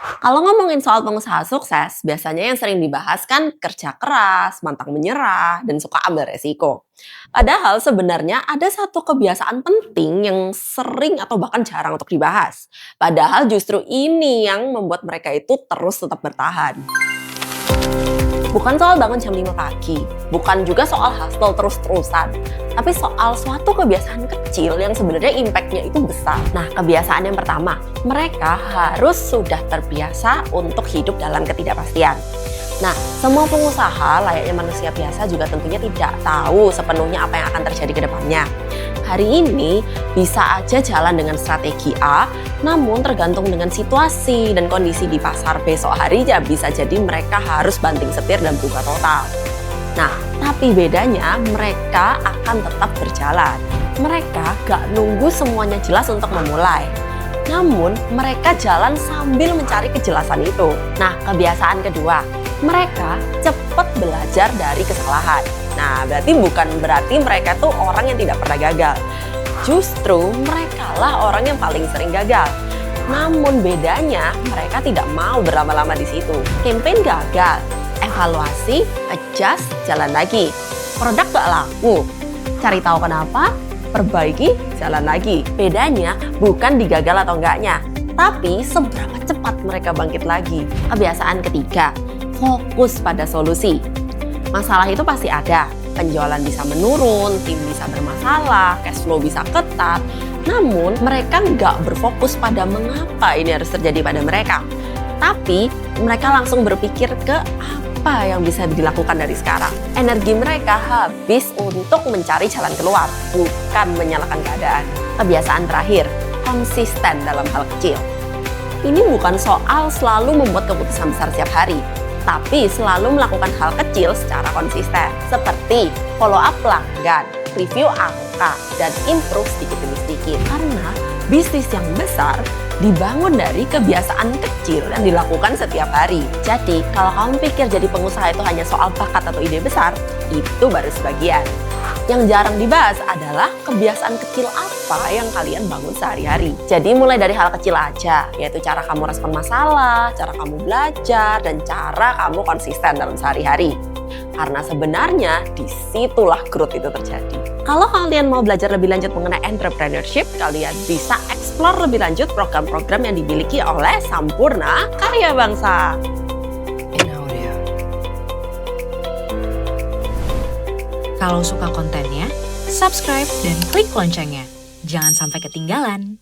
Kalau ngomongin soal pengusaha sukses, biasanya yang sering dibahas kan kerja keras, pantang menyerah, dan suka ambil resiko. Padahal sebenarnya ada satu kebiasaan penting yang sering atau bahkan jarang untuk dibahas. Padahal justru ini yang membuat mereka itu terus tetap bertahan. Bukan soal bangun jam 5 pagi, bukan juga soal hustle terus-terusan, tapi soal suatu kebiasaan kecil yang sebenarnya impact-nya itu besar. Nah, kebiasaan yang pertama, mereka harus sudah terbiasa untuk hidup dalam ketidakpastian. Nah, semua pengusaha layaknya manusia biasa juga tentunya tidak tahu sepenuhnya apa yang akan terjadi ke depannya. Hari ini bisa aja jalan dengan strategi A, namun tergantung dengan situasi dan kondisi di pasar besok hari ya bisa jadi mereka harus banting setir dan berubah total. Nah, tapi bedanya mereka akan tetap berjalan. Mereka gak nunggu semuanya jelas untuk memulai. Namun, mereka jalan sambil mencari kejelasan itu. Nah, kebiasaan kedua, mereka cepat belajar dari kesalahan. Nah, bukan berarti mereka tuh orang yang tidak pernah gagal. Justru mereka lah orang yang paling sering gagal. Namun bedanya mereka tidak mau berlama-lama di situ. Campaign gagal, evaluasi, adjust, jalan lagi. Produk gak laku, cari tahu kenapa, perbaiki, jalan lagi. Bedanya bukan digagal atau enggaknya, tapi seberapa cepat mereka bangkit lagi. Kebiasaan ketiga, fokus pada solusi. Masalah itu pasti ada, penjualan bisa menurun, tim bisa bermasalah, cash flow bisa ketat. Namun mereka nggak berfokus pada mengapa ini harus terjadi pada mereka. Tapi mereka langsung berpikir ke apa yang bisa dilakukan dari sekarang. Energi mereka habis untuk mencari jalan keluar, bukan menyalahkan keadaan. Kebiasaan terakhir, konsisten dalam hal kecil. Ini bukan soal selalu membuat keputusan besar setiap hari, tapi selalu melakukan hal kecil secara konsisten. Seperti follow up pelanggan, review angka, dan improve sedikit demi sedikit. Karena bisnis yang besar dibangun dari kebiasaan kecil yang dilakukan setiap hari. Jadi, kalau kamu pikir jadi pengusaha itu hanya soal bakat atau ide besar, itu baru sebagian. Yang jarang dibahas adalah kebiasaan kecil apa yang kalian bangun sehari-hari. Jadi mulai dari hal kecil aja, yaitu cara kamu respon masalah, cara kamu belajar, dan cara kamu konsisten dalam sehari-hari. Karena sebenarnya disitulah growth itu terjadi. Kalau kalian mau belajar lebih lanjut mengenai entrepreneurship, kalian bisa explore lebih lanjut program-program yang dimiliki oleh Sampurna Karya Bangsa. Kalau suka kontennya, subscribe dan klik loncengnya. Jangan sampai ketinggalan.